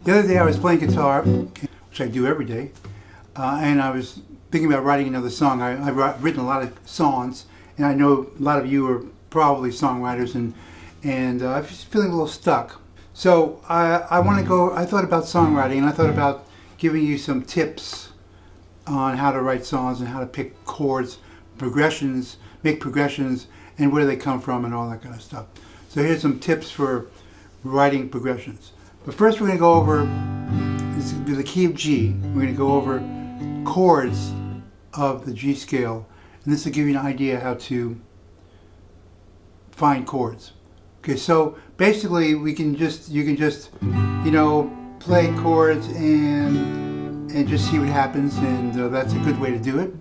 The other day I was playing guitar, which I do every day, and I was thinking about writing another song. I've written a lot of songs, and I know a lot of you are probably songwriters, and I'm just feeling a little stuck. So I thought about songwriting, and I thought about giving you some tips on how to write songs and how to pick chords, progressions, make progressions, and where they come from and all that kind of stuff. So here's some tips for writing progressions. But first we're going to go over, this is going to be the key of G. We're going to go over chords of the G scale. And this will give you an idea how to find chords. Okay, so basically you can just play chords and just see what happens, and that's a good way to do it.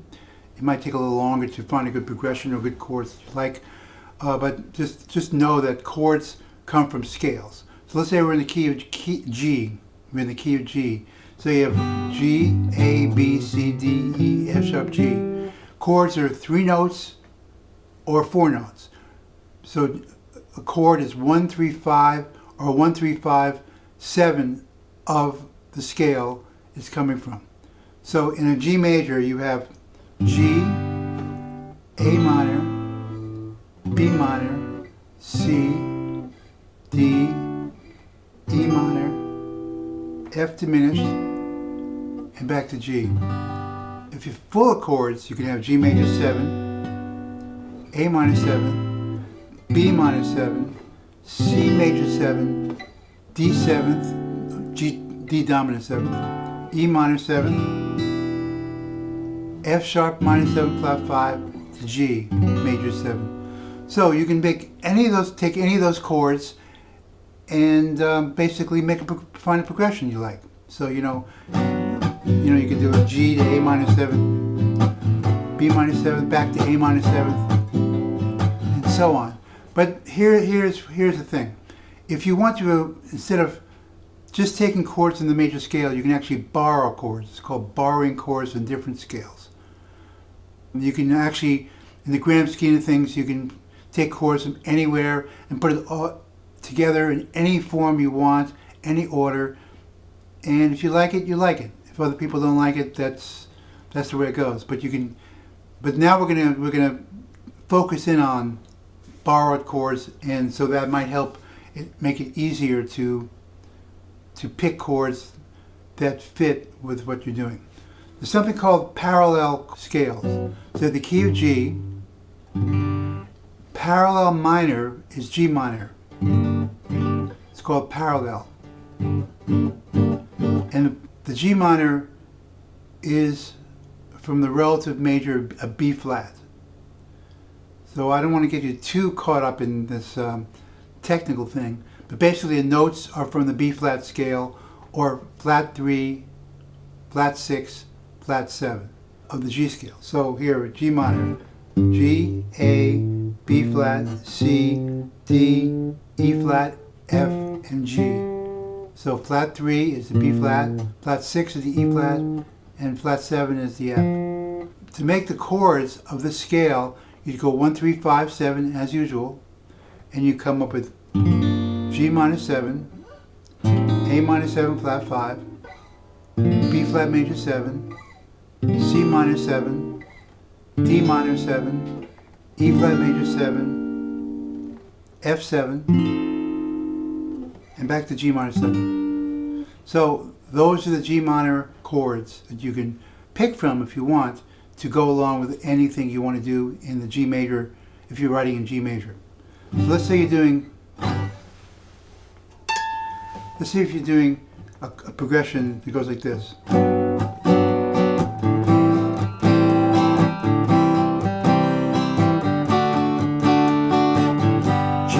It might take a little longer to find a good progression or good chords that you like, but just know that chords come from scales. So let's say we're in the key of G. We're in the key of G. So you have G, A, B, C, D, E, F sharp, G. Chords are 3 notes or 4 notes. So a chord is 1, 3, 5 or 1, 3, 5, 7 of the scale is coming from. So in a G major you have G, A minor, B minor, C, D, E minor, F diminished, and back to G. If you're full of chords, you can have G major 7, A minor 7, B minor 7, C major 7, D 7th, D dominant 7, E minor 7, F sharp minor 7 flat 5 to G major 7. So you can make any of those, take any of those chords, and basically find a progression you like. So you can do a G to A minor 7, B minor 7, back to A minor 7, and so on. But here's the thing. If you want to, instead of just taking chords in the major scale, you can actually borrow chords. It's called borrowing chords in different scales. You can actually, in the grand scheme of things, you can take chords from anywhere and put it all together in any form you want, any order, and if you like it, you like it. If other people don't like it, that's the way it goes. But now we're gonna focus in on borrowed chords, and so that might help make it easier to pick chords that fit with what you're doing. There's something called parallel scales. So the key of G, parallel minor is G minor. It's called parallel. And the G minor is from the relative major a B flat. So I don't want to get you too caught up in this technical thing, but basically the notes are from the B flat scale, or flat 3, flat 6, flat 7 of the G scale. So here, G minor, G, A, B flat, C, D, E flat, F, and G. So flat 3 is the B flat, flat 6 is the E flat, and flat 7 is the F. To make the chords of this scale, you go 1, 3, 5, 7 as usual, and you come up with G minor 7, A minor 7 flat 5, B flat major 7, C minor 7, D minor 7, E flat major 7, F 7, and back to G minor 7. So those are the G minor chords that you can pick from if you want to go along with anything you want to do in the G major if you're writing in G major. So let's say if you're doing a progression that goes like this. G,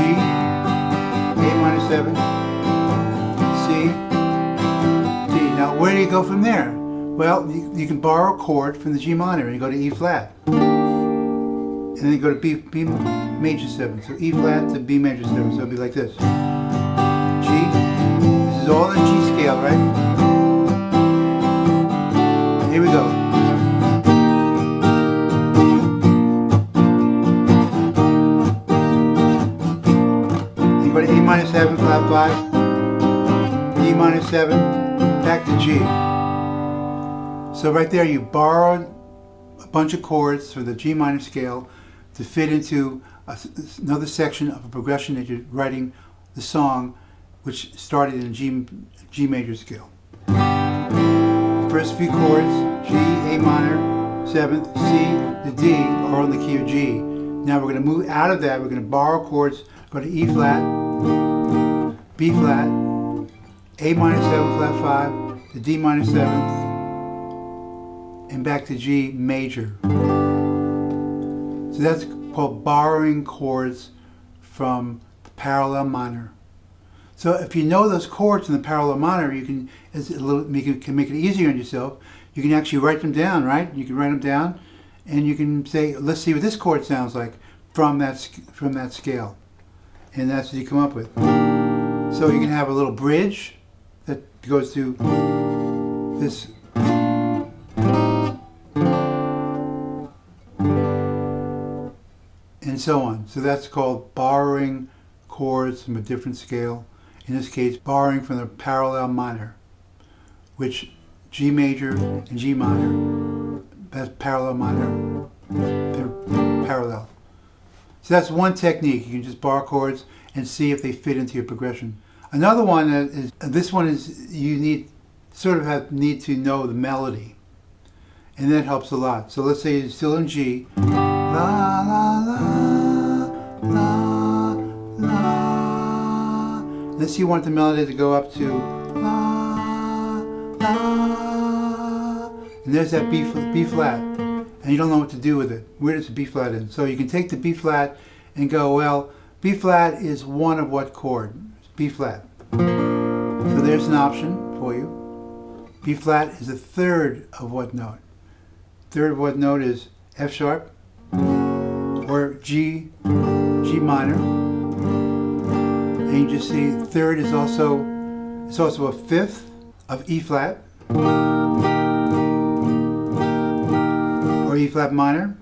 A minor 7, C, D. Now where do you go from there? Well, you can borrow a chord from the G minor and you go to E flat. And then you go to B major 7. So E flat to B major 7. So it'll be like this. G. This is all in G scale, right? Here we go. You go to A minor 7 flat 5. D D minor 7, back to G. So right there you borrowed a bunch of chords for the G minor scale to fit into another section of a progression that you're writing the song, which started in G major scale. First few chords, G, A minor, 7th, C, to D, are on the key of G. Now we're going to move out of that. We're going to borrow chords, go to E flat, B flat, A minor 7 flat 5, to D minor 7th, and back to G major. So that's called borrowing chords from the parallel minor. So if you know those chords in the parallel minor, you can make it easier on yourself. You can actually write them down, right? You can write them down, and you can say, let's see what this chord sounds like from that scale, and that's what you come up with. So you can have a little bridge that goes through this. And so on. So that's called borrowing chords from a different scale. In this case, borrowing from the parallel minor, which G major and G minor, that's parallel minor, they're parallel. So that's one technique. You can just borrow chords and see if they fit into your progression. Another one is, this one is, you need to know the melody, and that helps a lot. So let's say you're still in G, la la la la la. Let's see, you want the melody to go up to la la, and there's that B flat, and you don't know what to do with it. Where does the B flat in? So you can take the B flat and go, well, B flat is one of what chord? B flat. So there's an option for you. B flat is a third of what note? Third of what note is F sharp or G minor. And you just see third is also a fifth of E flat or E flat minor.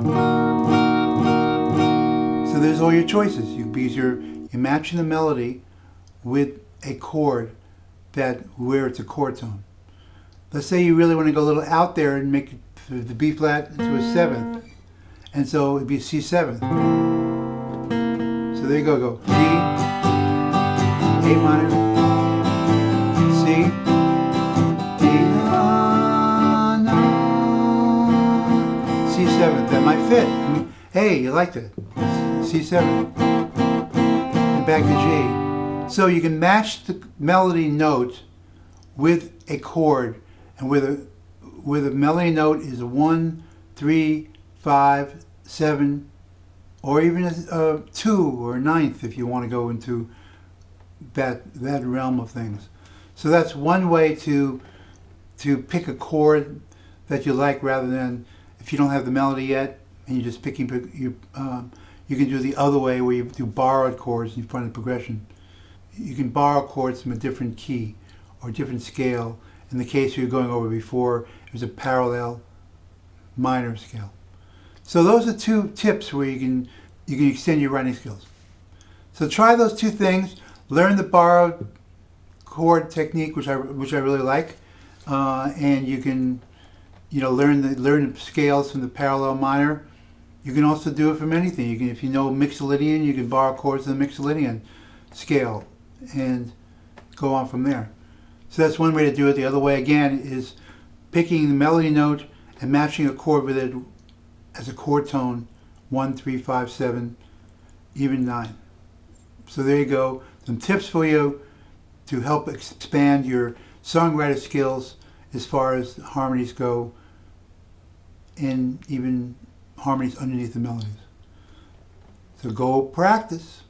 So there's all your choices. Because you're matching the melody with a chord where it's a chord tone. Let's say you really want to go a little out there and make the B flat into a 7th, and so it'd be C7. So there you go. G, A minor, C, D, na, na, C7. That might fit. Hey, you liked it. C7. And back to G. So you can match the melody note with a chord, and where the melody note is a 1, 3, 5, 7, or even a 2 or a 9th if you want to go into that realm of things. So that's one way to pick a chord that you like, rather than if you don't have the melody yet and you're just picking you can do the other way where you do borrowed chords and you find a progression. You can borrow chords from a different key or different scale. In the case we were going over before, it was a parallel minor scale. So those are two tips where you can extend your writing skills. So try those two things. Learn the borrowed chord technique, which I really like, and you can learn the scales from the parallel minor. You can also do it from anything. You can, if you know Mixolydian, you can borrow chords in the Mixolydian scale and go on from there. So that's one way to do it. The other way, again, is picking the melody note and matching a chord with it as a chord tone, 1, 3, 5, 7, even 9. So there you go. Some tips for you to help expand your songwriter skills as far as harmonies go, and even harmonies underneath the melodies. So go practice.